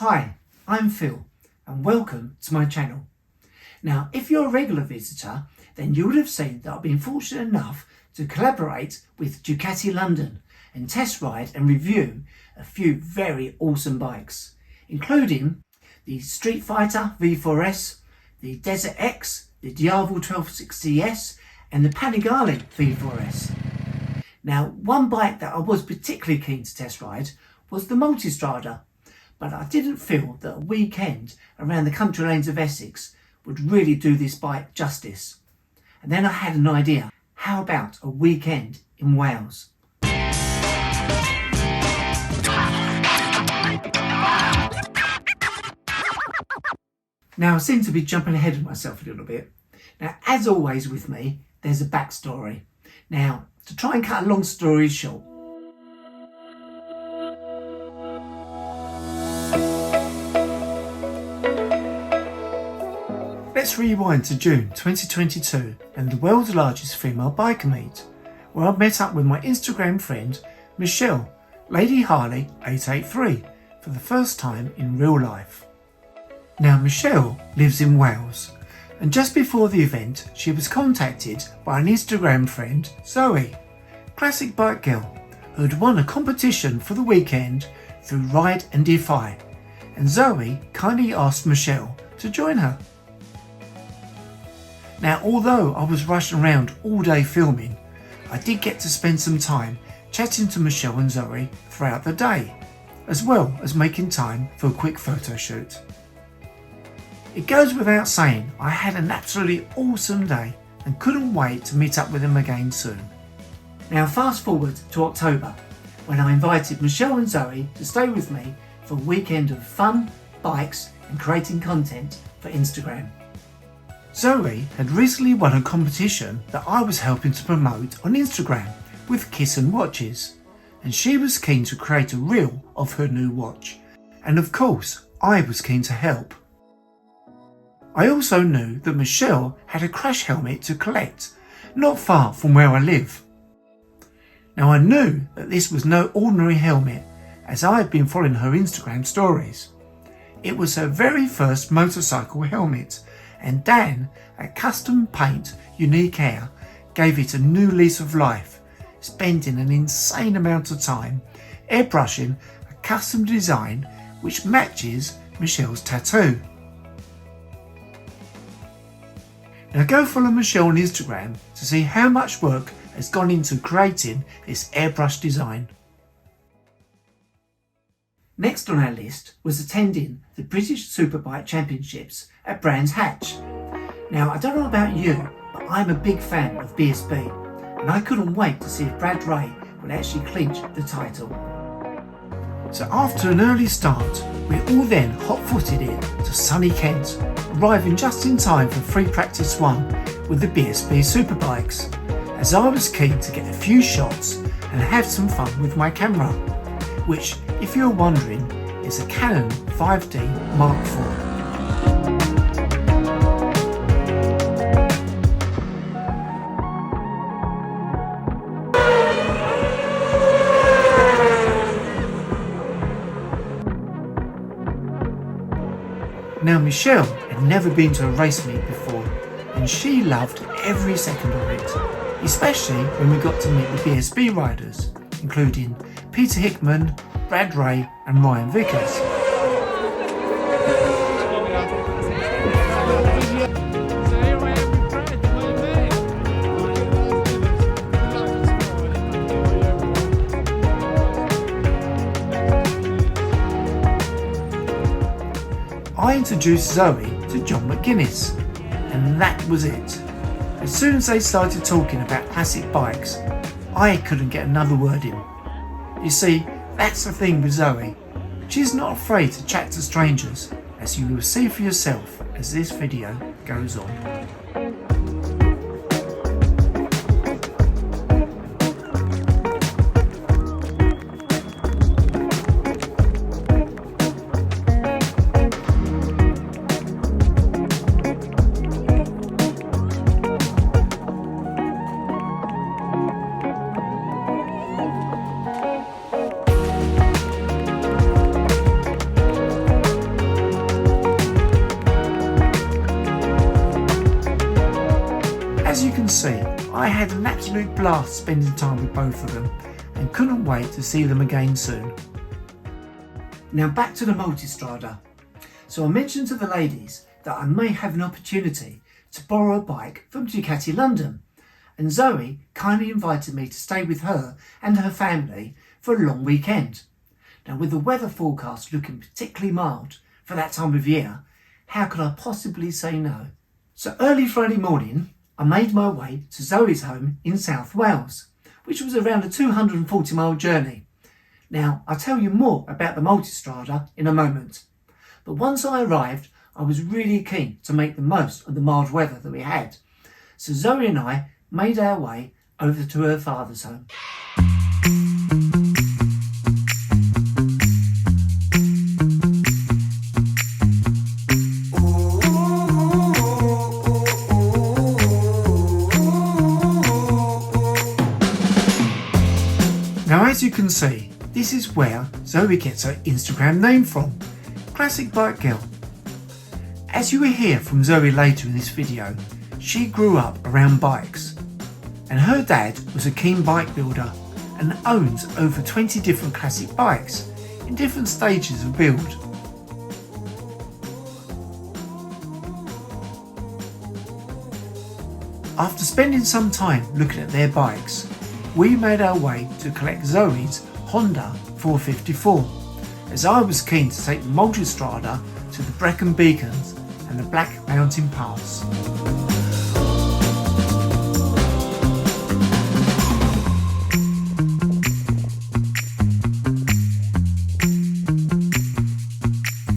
Hi, I'm Phil and welcome to my channel. Now, if you're a regular visitor, then you would have seen that I've been fortunate enough to collaborate with Ducati London and test ride and review a few very awesome bikes, including the Street Fighter V4S, the Desert X, the Diavel 1260S and the Panigale V4S. Now, one bike that I was particularly keen to test ride was the Multistrada, but I didn't feel that a weekend around the country lanes of Essex would really do this bike justice. And then I had an idea. How about a weekend in Wales? Now, I seem to be jumping ahead of myself a little bit. Now, as always with me, there's a backstory. Now, to try and cut a long story short, let's rewind to June 2022 and the world's largest female biker meet, where I met up with my Instagram friend Michelle, Lady Harley 883, for the first time in real life. Now, Michelle lives in Wales, and just before the event she was contacted by an Instagram friend, Zoe, classic bike girl, who had won a competition for the weekend through Ride and Defy, and Zoe kindly asked Michelle to join her. Now, although I was rushing around all day filming, I did get to spend some time chatting to Michelle and Zoe throughout the day, as well as making time for a quick photo shoot. It goes without saying, I had an absolutely awesome day and couldn't wait to meet up with them again soon. Now, fast forward to October, when I invited Michelle and Zoe to stay with me for a weekend of fun, bikes and creating content for Instagram. Zoe had recently won a competition that I was helping to promote on Instagram with Cyssan Watches, and she was keen to create a reel of her new watch, and of course I was keen to help. I also knew that Michelle had a crash helmet to collect not far from where I live. Now, I knew that this was no ordinary helmet, as I had been following her Instagram stories. It was her very first motorcycle helmet, and Dan at Custom Paint Unique Air gave it a new lease of life, spending an insane amount of time airbrushing a custom design which matches Michelle's tattoo. Now, go follow Michelle on Instagram to see how much work has gone into creating this airbrush design. Next on our list was attending the British Superbike Championships at Brands Hatch. Now, I don't know about you, but I'm a big fan of BSB, and I couldn't wait to see if Brad Ray would actually clinch the title. So after an early start, we all then hot-footed it to sunny Kent, arriving just in time for free practice 1 with the BSB Superbikes, as I was keen to get a few shots and have some fun with my camera, which, if you're wondering, is a Canon 5D Mark IV. Now, Michelle had never been to a race meet before, and she loved every second of it, especially when we got to meet the BSB riders, including Peter Hickman, Brad Ray and Ryan Vickers. I introduced Zoe to John McGuinness, and that was it. As soon as they started talking about classic bikes, I couldn't get another word in. You see, that's the thing with Zoe. She's not afraid to chat to strangers, as you will see for yourself as this video goes on. see, I had an absolute blast spending time with both of them and couldn't wait to see them again soon. Now back to the Multistrada. So I mentioned to the ladies that I may have an opportunity to borrow a bike from Ducati London, and Zoe kindly invited me to stay with her and her family for a long weekend. Now with the weather forecast looking particularly mild for that time of year, how could I possibly say no? So early Friday morning, I made my way to Zoe's home in South Wales, which was around a 240-mile journey. Now, I'll tell you more about the Multistrada in a moment. But once I arrived, I was really keen to make the most of the mild weather that we had. So Zoe and I made our way over to her father's home. Now, as you can see, this is where Zoe gets her Instagram name from, Classic Bike Girl. As you will hear from Zoe later in this video, she grew up around bikes, and her dad was a keen bike builder and owns over 20 different classic bikes in different stages of build. After spending some time looking at their bikes, we made our way to collect Zoe's Honda 454, as I was keen to take the Multistrada to the Brecon Beacons and the Black Mountain Pass.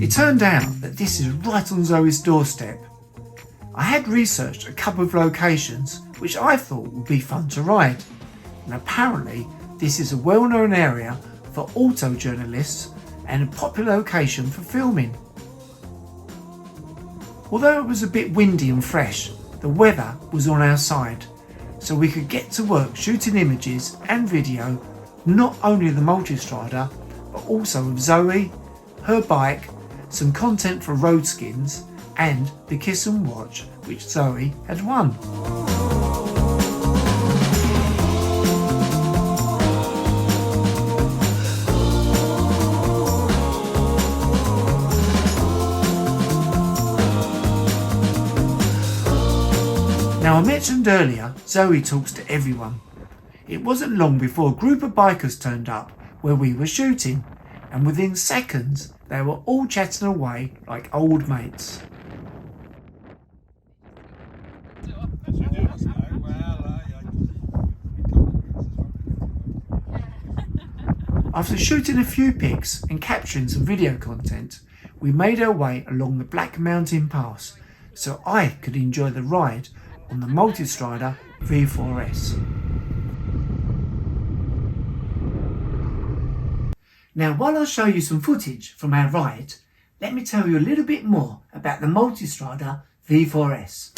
It turned out that this is right on Zoe's doorstep. I had researched a couple of locations which I thought would be fun to ride, and apparently this is a well-known area for auto journalists and a popular location for filming. Although it was a bit windy and fresh, the weather was on our side, so we could get to work shooting images and video not only of the Multistrada but also of Zoe, her bike, some content for road skins and the Cyssan watch which Zoe had won. Now, I mentioned earlier Zoe talks to everyone. It wasn't long before a group of bikers turned up where we were shooting, and within seconds they were all chatting away like old mates. After shooting a few pics and capturing some video content, we made our way along the Black Mountain Pass so I could enjoy the ride on the Multistrada V4S. Now, while I'll show you some footage from our ride, let me tell you a little bit more about the Multistrada V4S.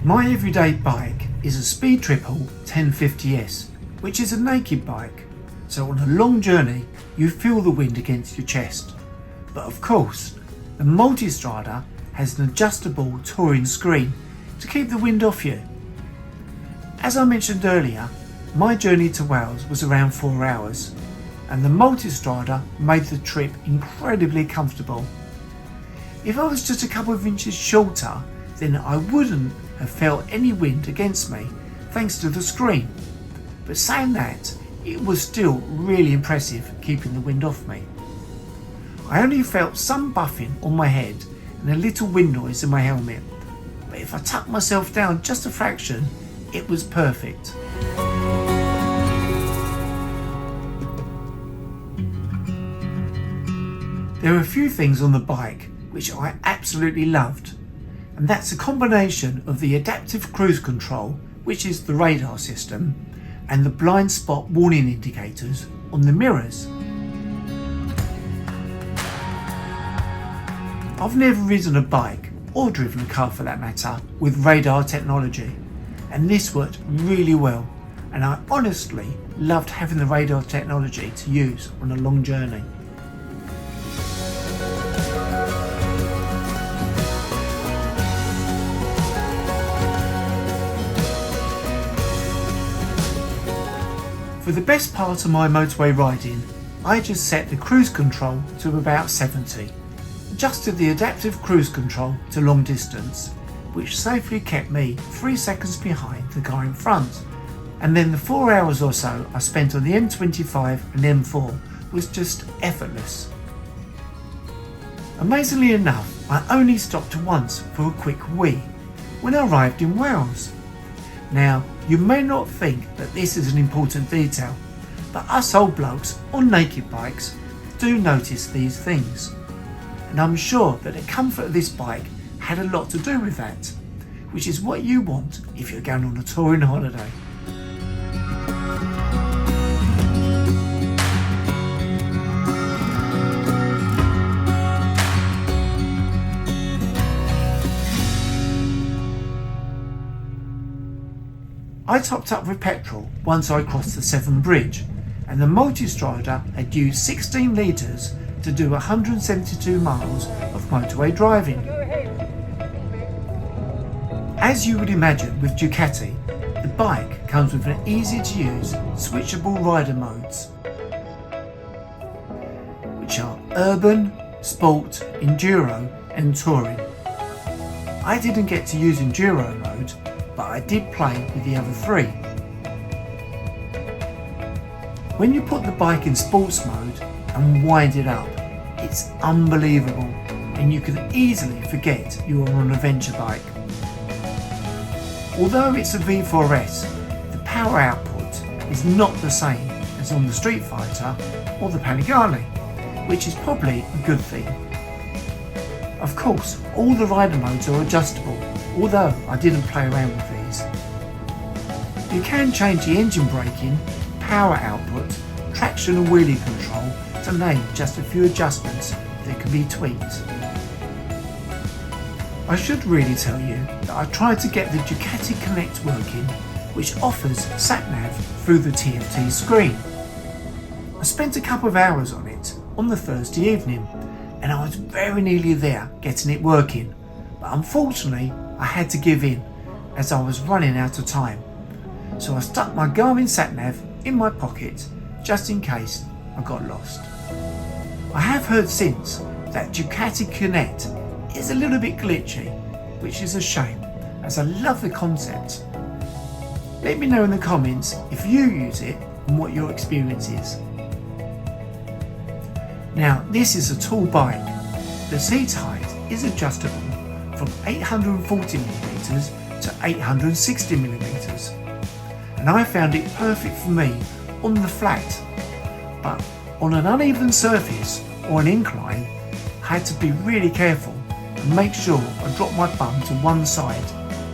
My everyday bike is a Speed Triple 1050S, which is a naked bike, so on a long journey you feel the wind against your chest. But of course, the Multistrada has an adjustable touring screen to keep the wind off you. As I mentioned earlier, my journey to Wales was around 4 hours, and the Multistrada made the trip incredibly comfortable. If I was just a couple of inches shorter, then I wouldn't have felt any wind against me thanks to the screen. But saying that, it was still really impressive keeping the wind off me. I only felt some buffing on my head and a little wind noise in my helmet, but if I tucked myself down just a fraction, it was perfect. There are a few things on the bike which I absolutely loved, and that's a combination of the adaptive cruise control, which is the radar system, and the blind spot warning indicators on the mirrors. I've never ridden a bike, or driven a car for that matter, with radar technology, and this worked really well, and I honestly loved having the radar technology to use on a long journey. For the best part of my motorway riding, I just set the cruise control to about 70, adjusted the adaptive cruise control to long distance, which safely kept me 3 seconds behind the car in front, and then the 4 hours or so I spent on the M25 and M4 was just effortless. Amazingly enough, I only stopped once for a quick wee, when I arrived in Wales. Now, you may not think that this is an important detail, but us old blokes on naked bikes do notice these things. And I'm sure that the comfort of this bike had a lot to do with that, which is what you want if you're going on a touring holiday. I topped up with petrol once I crossed the Severn Bridge, and the Multistrada had used 16 litres to do 172 miles of motorway driving. As you would imagine with Ducati, the bike comes with an easy to use switchable rider modes, which are urban, sport, enduro and touring. I didn't get to use enduro mode, but I did play with the other three. When you put the bike in sports mode and wind it up, it's unbelievable, and you can easily forget you are on an adventure bike. Although it's a V4S, the power output is not the same as on the Street Fighter or the Panigale, which is probably a good thing. Of course, all the rider modes are adjustable, although I didn't play around with these. You can change the engine braking, power output, traction and wheelie control, to name just a few adjustments that can be tweaked. I should really tell you that I tried to get the Ducati Connect working, which offers sat-nav through the TFT screen. I spent a couple of hours on it on the Thursday evening, and I was very nearly there getting it working, but unfortunately I had to give in as I was running out of time. So I stuck my Garmin sat-nav in my pocket just in case I got lost. I have heard since that Ducati Connect is a little bit glitchy, which is a shame as I love the concept. Let me know in the comments if you use it and what your experience is. Now, this is a tall bike. The seat height is adjustable from 840mm to 860mm, and I found it perfect for me on the flat, but on an uneven surface or an incline I had to be really careful and make sure I dropped my bum to one side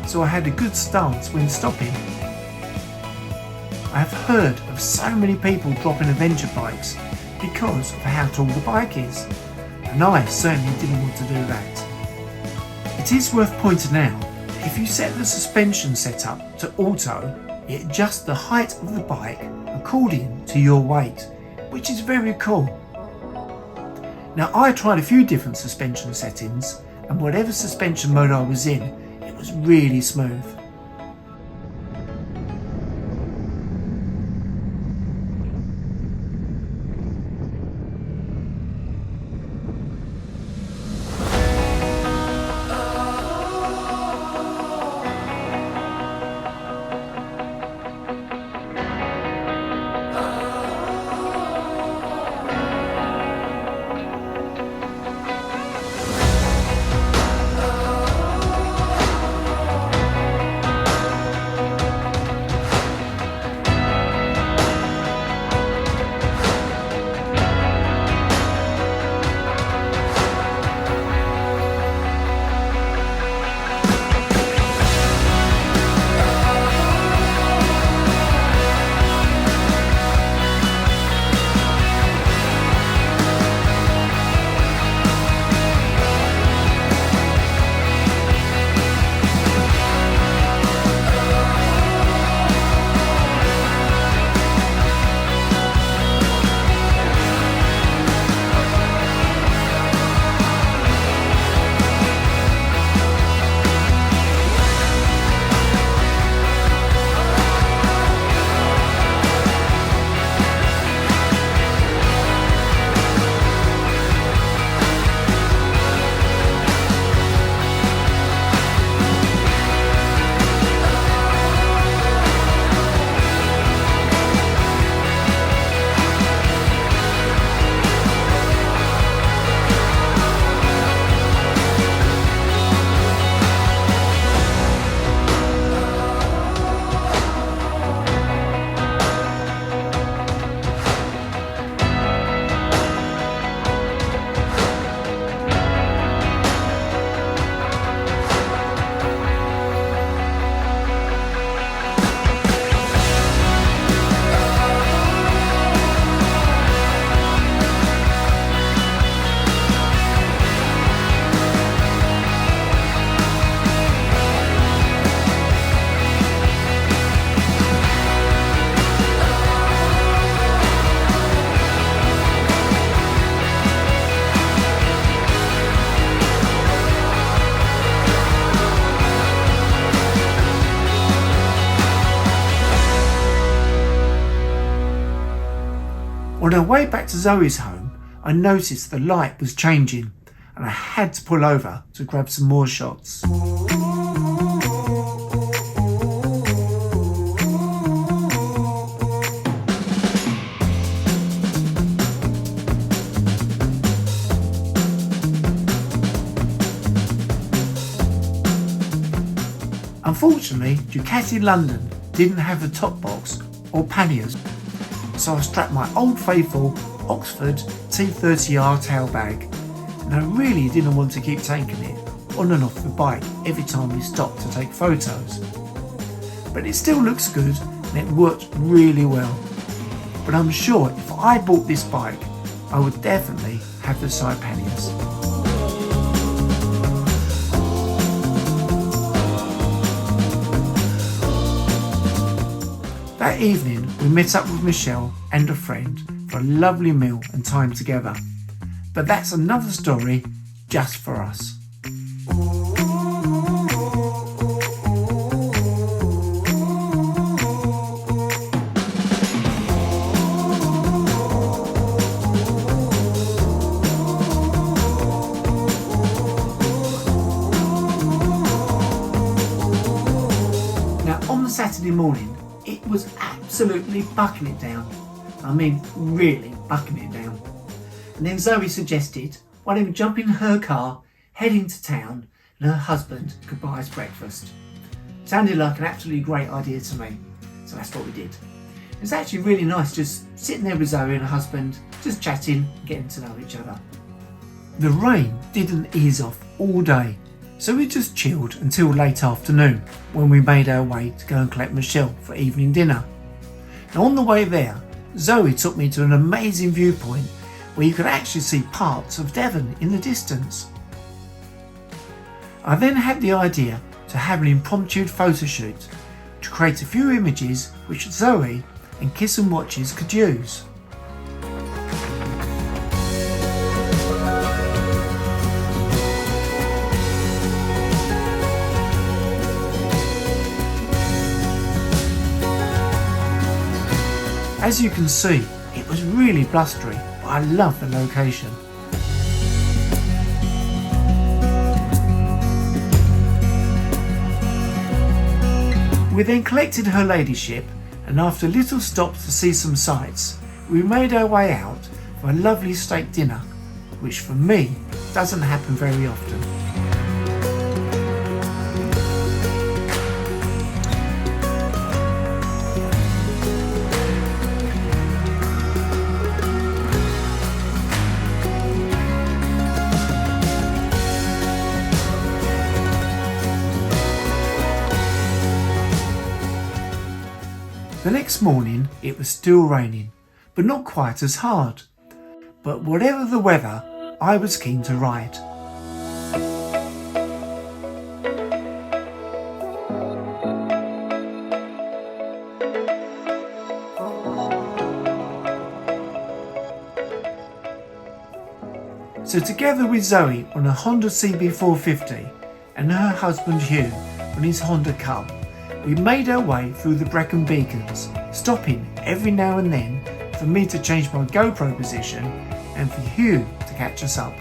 so I had a good stance when stopping. I have heard of so many people dropping adventure bikes because of how tall the bike is, and I certainly didn't want to do that. It is worth pointing out that if you set the suspension setup to auto, it adjusts the height of the bike according to your weight, which is very cool. Now, I tried a few different suspension settings, and whatever suspension mode I was in, it was really smooth. On our way back to Zoe's home, I noticed the light was changing and I had to pull over to grab some more shots. Unfortunately, Ducati London didn't have a top box or panniers, so I strapped my old faithful Oxford T30R tail bag, and I really didn't want to keep taking it on and off the bike every time we stopped to take photos. But it still looks good and it worked really well. But I'm sure if I bought this bike, I would definitely have the side panniers. That evening we met up with Michelle and a friend for a lovely meal and time together. But that's another story just for us. Now on the Saturday morning, it was absolutely bucking it down. I mean, really bucking it down. And then Zoe suggested, why don't we jump in her car, head into town, and her husband could buy us breakfast. Sounded like an absolutely great idea to me, so that's what we did. It was actually really nice just sitting there with Zoe and her husband, just chatting, getting to know each other. The rain didn't ease off all day, so we just chilled until late afternoon when we made our way to go and collect Michelle for evening dinner. Now on the way there, Zoe took me to an amazing viewpoint where you could actually see parts of Devon in the distance. I then had the idea to have an impromptu photo shoot to create a few images which Zoe and Cyssan Watches could use. As you can see, it was really blustery, but I love the location. We then collected her ladyship, and after little stops to see some sights, we made our way out for a lovely steak dinner, which for me doesn't happen very often. The next morning it was still raining, but not quite as hard. But whatever the weather, I was keen to ride. So together with Zoe on a Honda CB450 and her husband Hugh on his Honda Cub, we made our way through the Brecon Beacons, stopping every now and then for me to change my GoPro position and for Hugh to catch us up.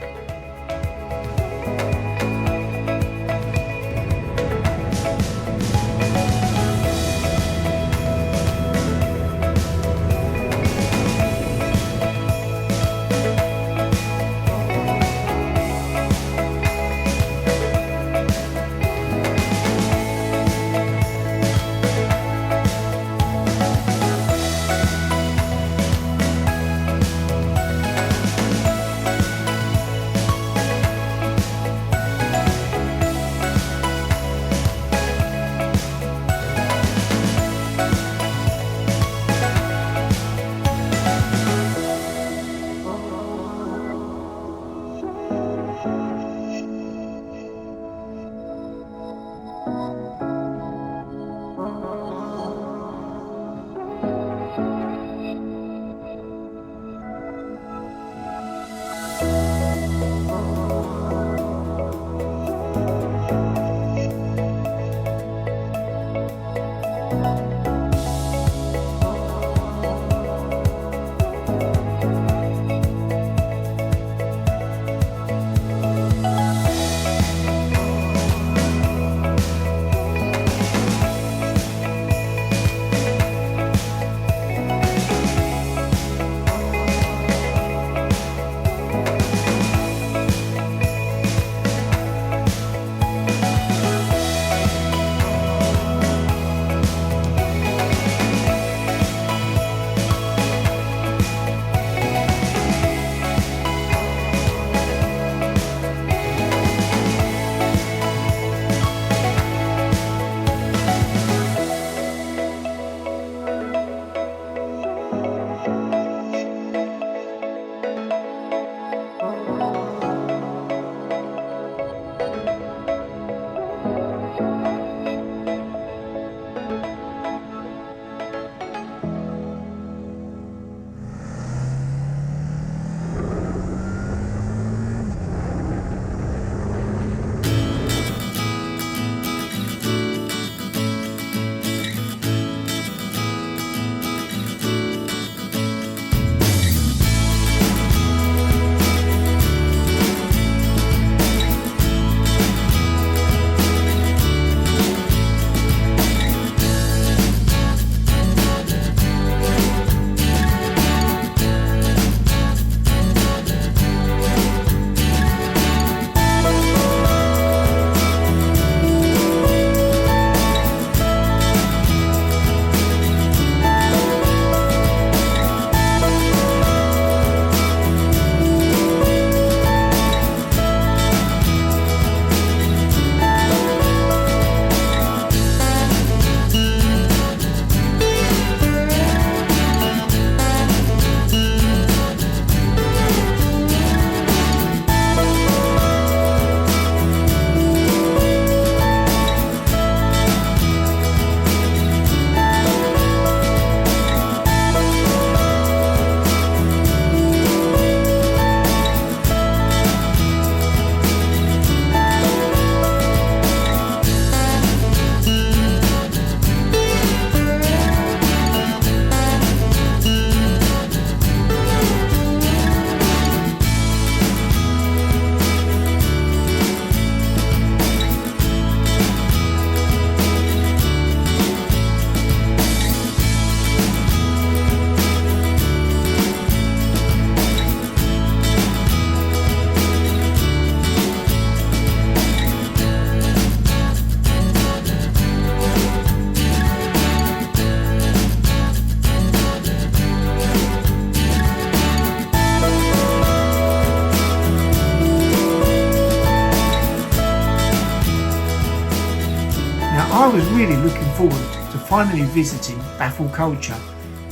was really looking forward to finally visiting Baffle Culture,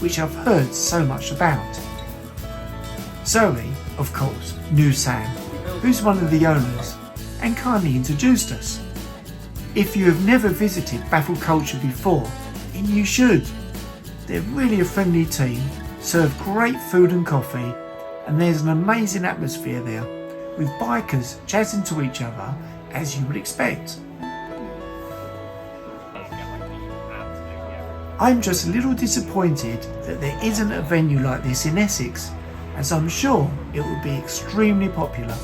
which I've heard so much about. Zoe, of course, knew Sam, who's one of the owners, and kindly introduced us. If you have never visited Baffle Culture before, then you should. They're really a friendly team, serve great food and coffee, and there's an amazing atmosphere there, with bikers chatting to each other as you would expect. I'm just a little disappointed that there isn't a venue like this in Essex, as I'm sure it would be extremely popular.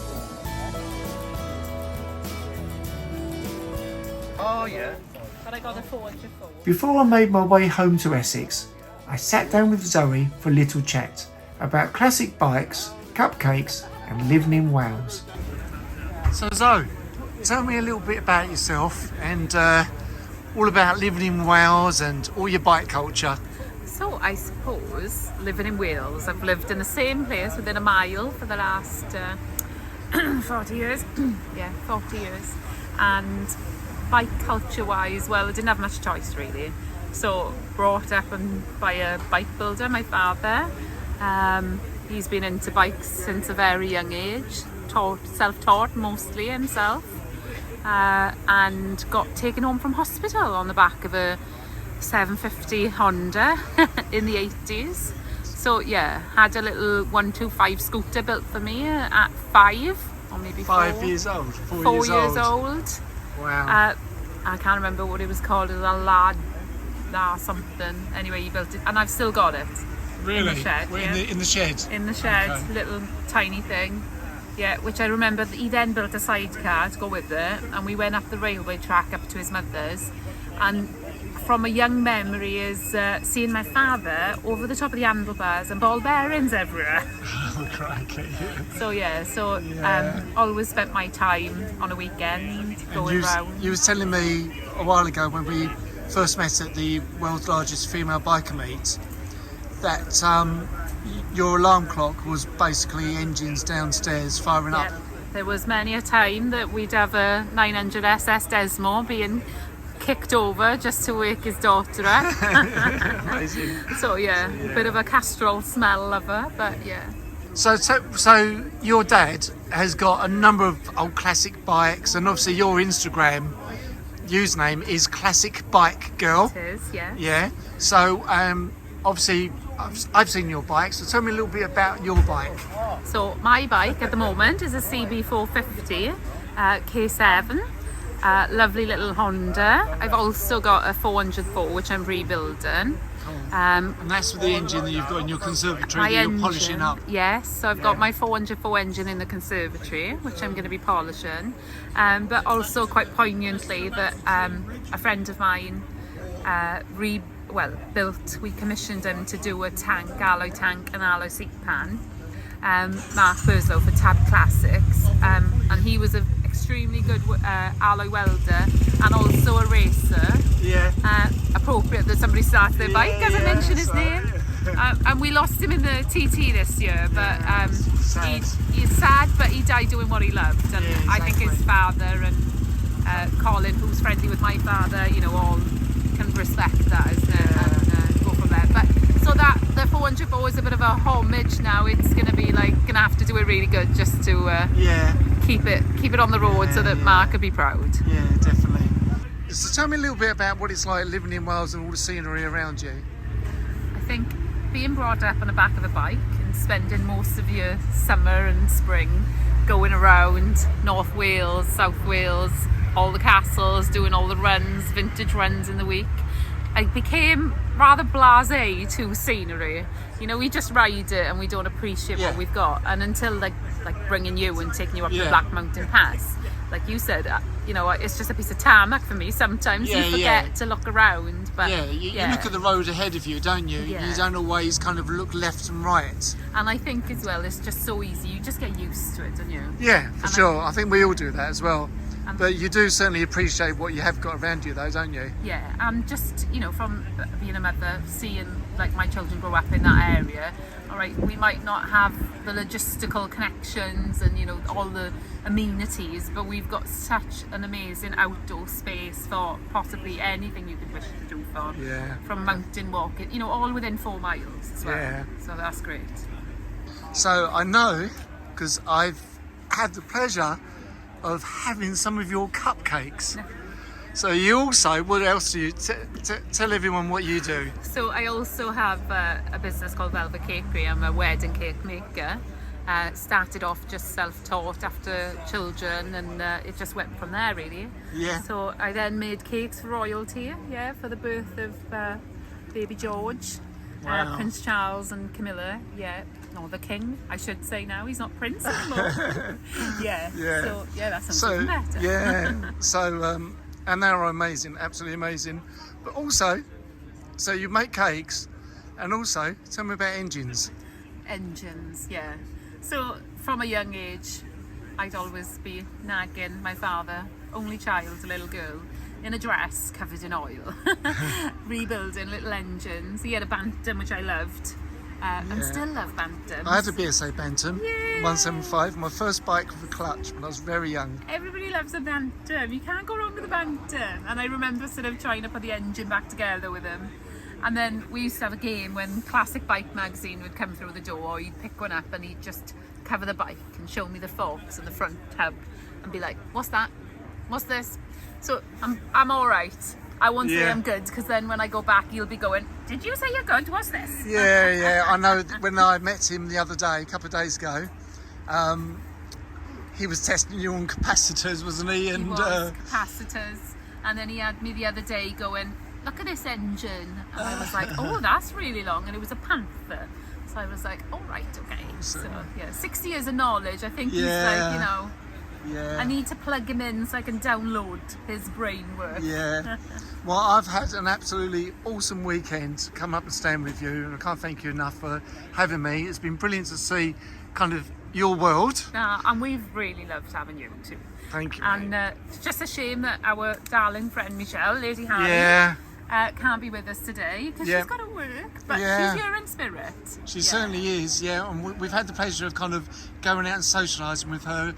Oh yeah. But I got a 404. Before I made my way home to Essex, I sat down with Zoe for a little chat about classic bikes, cupcakes and living in Wales. So Zoe, tell me a little bit about yourself and all about living in Wales and all your bike culture. So I suppose living in Wales, I've lived in the same place within a mile for the last 40 years. Yeah, 40 years. And bike culture wise, well, I didn't have much choice really. So brought up by a bike builder, my father. He's been into bikes since a very young age, self-taught mostly himself, and got taken home from hospital on the back of a 750 Honda in the 80s. So yeah, had a little 125 scooter built for me at 5 or maybe 5 years old, 4 4 years old. Wow. I can't remember what it was called. It was a lad something. Anyway, he built it, and I've still got it. Really? In the shed. Well, yeah. in the shed? In the shed, Okay. little tiny thing. Yeah, which I remember he then built a sidecar to go with it, and we went up the railway track up to his mother's, and from a young memory is seeing my father over the top of the handlebars and ball bearings everywhere. Oh, crikey. So yeah, always spent my time on a weekend going around. You was telling me a while ago when we first met at the world's largest female biker meet that your alarm clock was basically engines downstairs firing up. There was many a time that we'd have a 900 SS Desmo being kicked over just to wake his daughter up. Amazing. So yeah, a bit of a castrol smell of her, but yeah. So your dad has got a number of old classic bikes, and obviously your Instagram username is Classic Bike Girl. It is, yeah. Yeah. So obviously I've seen your bike, so tell me a little bit about your bike. So my bike at the moment is a CB450 K7. Lovely little Honda. I've also got a 404 which I'm rebuilding. And that's with the engine that you've got in your conservatory that you're polishing up. Yes, so I've got my 404 engine in the conservatory, which I'm going to be polishing. But also quite poignantly that a friend of mine we commissioned him to do a alloy tank and alloy seat pan. Mark Burslow for Tab Classics, and he was an extremely good alloy welder and also a racer. Yeah. Appropriate that somebody starts their bike, as I mentioned his name. And we lost him in the TT this year, but he's sad, but he died doing what he loved. And exactly. I think his father and Colin, who's friendly with my father, all can respect that, isn't it? And go from there. But so that the 404 is a bit of a homage now. It's going to be gonna have to do it really good just to keep it on the road so that Mark could be proud. Yeah, definitely. So tell me a little bit about what it's like living in Wales and all the scenery around you. I think being brought up on the back of a bike and spending most of your summer and spring going around North Wales, South Wales, all the castles, doing all the runs, vintage runs in the week, I became rather blasé to scenery. We just ride it and we don't appreciate what we've got. And until like bringing you and taking you up the Black Mountain Pass, like you said, it's just a piece of tarmac for me. Sometimes you forget to look around. But you look at the road ahead of you, don't you? Yeah. You don't always kind of look left and right. And I think as well, it's just so easy. You just get used to it, don't you? Yeah, for sure. I think we all do that as well. But you do certainly appreciate what you have got around you though, don't you? Yeah, and just, you know, from being a mother, seeing like my children grow up in that area, all right, we might not have the logistical connections and, you know, all the amenities, but we've got such an amazing outdoor space for possibly anything you could wish to do for. Yeah. From mountain walking, you know, all within 4 miles as well. Yeah. So that's great. So I know, because I've had the pleasure of having some of your cupcakes. So you also, what else do you, tell everyone what you do. So I also have a business called Velvet Cakery. I'm a wedding cake maker. Started off just self-taught after children, and it just went from there really. Yeah. So I then made cakes for royalty, yeah, for the birth of baby George. Wow. Prince Charles and Camilla, yeah, no, the king, I should say now. He's not prince anymore. yeah. Yeah. So yeah, that sounds So even better. yeah. So and they are amazing, absolutely amazing. But also, so you make cakes, and also tell me about engines. Engines, yeah. So from a young age, I'd always be nagging my father, only child, a little girl, in a dress covered in oil, rebuilding little engines. He had a Bantam, which I loved, and still love Bantams. I had a BSA Bantam, Yeah. 175, my first bike with a clutch when I was very young. Everybody loves a Bantam. You can't go wrong with a Bantam. And I remember sort of trying to put the engine back together with him. And then we used to have a game when Classic Bike magazine would come through the door. You'd pick one up and he'd just cover the bike and show me the forks and the front hub and be like, "What's that? What's this?" So I'm all right. I won't say Yeah. I'm good, because then when I go back, you'll be going, "Did you say you're good? What's this?" Yeah, I know. When I met him the other day, a couple of days ago, he was testing you on capacitors, wasn't he? And He was capacitors, and then he had me the other day going, "Look at this engine," and I was like, "Oh, that's really long," and it was a Panther. So I was like, "All right, okay." So yeah, 60 years of knowledge. I think he's like, you know, yeah. I need to plug him in so I can download his brain work. Yeah. Well, I've had an absolutely awesome weekend come up and stand with you, and I can't thank you enough for having me. It's been brilliant to see kind of your world. And we've really loved having you too. Thank you. And it's just a shame that our darling friend Michelle, Lady Harley, Yeah. can't be with us today because Yeah. she's got to work, but Yeah. she's here in spirit. She certainly is, yeah. And we've had the pleasure of kind of going out and socialising with her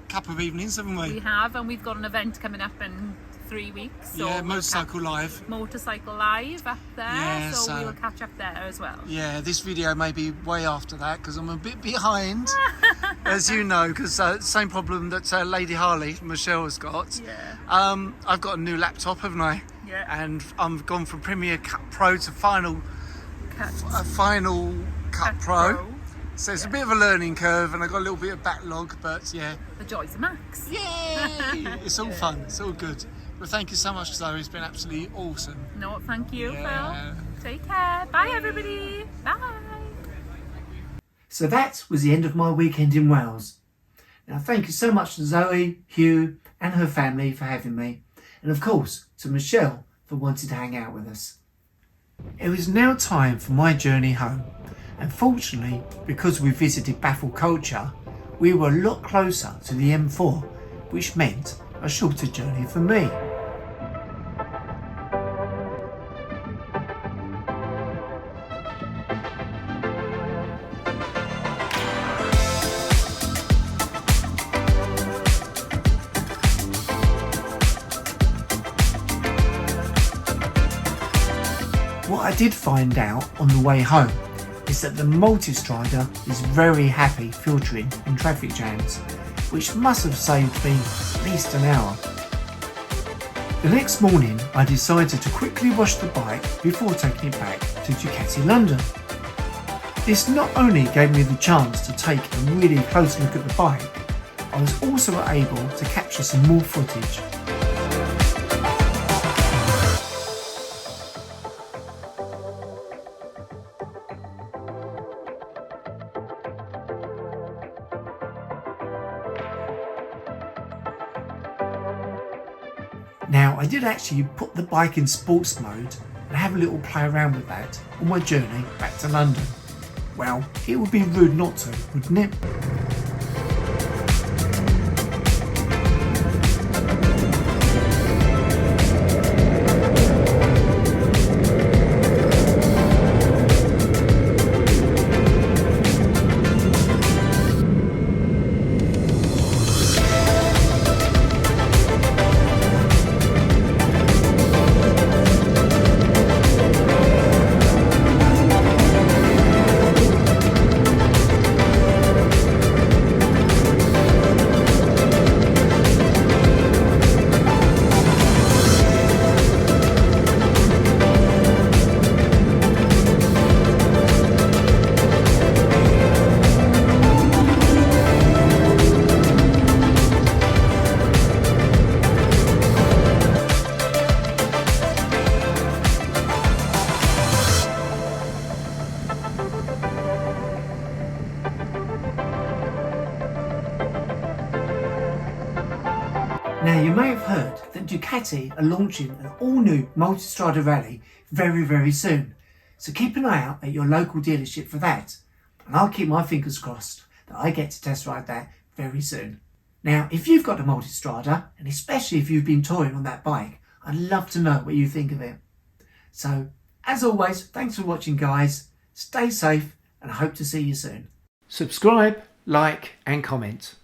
couple of evenings, haven't we? We have, and we've got an event coming up in 3 weeks. So Yeah, we'll Motorcycle Live. Motorcycle Live up there, Yeah, so so- we'll catch up there as well. Yeah, this video may be way after that because I'm a bit behind, as you know, because same problem that Lady Harley, Michelle, has got. Yeah. I've got a new laptop, haven't I? Yeah. And I've gone from Premiere Cut Pro to Final Cut Pro. So it's a bit of a learning curve, and I've got a little bit of backlog, but yeah. The joys of Max. Yay! It's all fun, it's all good. But thank you so much, Zoe, it's been absolutely awesome. No, thank you, Yeah. Phil. Take care. Bye, everybody. Bye. So that was the end of my weekend in Wales. Now thank you so much to Zoe, Hugh and her family for having me, and of course to Michelle for wanting to hang out with us. It was now time for my journey home, and fortunately, because we visited Baffle Culture, we were a lot closer to the M4, which meant a shorter journey for me. What I did find out on the way home is that the Multistrada is very happy filtering in traffic jams, which must have saved me at least an hour. The next morning I decided to quickly wash the bike before taking it back to Ducati London. This not only gave me the chance to take a really close look at the bike, I was also able to capture some more footage. Now, I did actually put the bike in sports mode and have a little play around with that on my journey back to London. Well, it would be rude not to, wouldn't it? You may have heard that Ducati are launching an all-new Multistrada Rally very soon, so keep an eye out at your local dealership for that, and I'll keep my fingers crossed that I get to test ride that very soon. Now, if you've got a Multistrada, and especially if you've been touring on that bike, I'd love to know what you think of it. So, as always, thanks for watching guys, stay safe and I hope to see you soon. Subscribe, like and comment.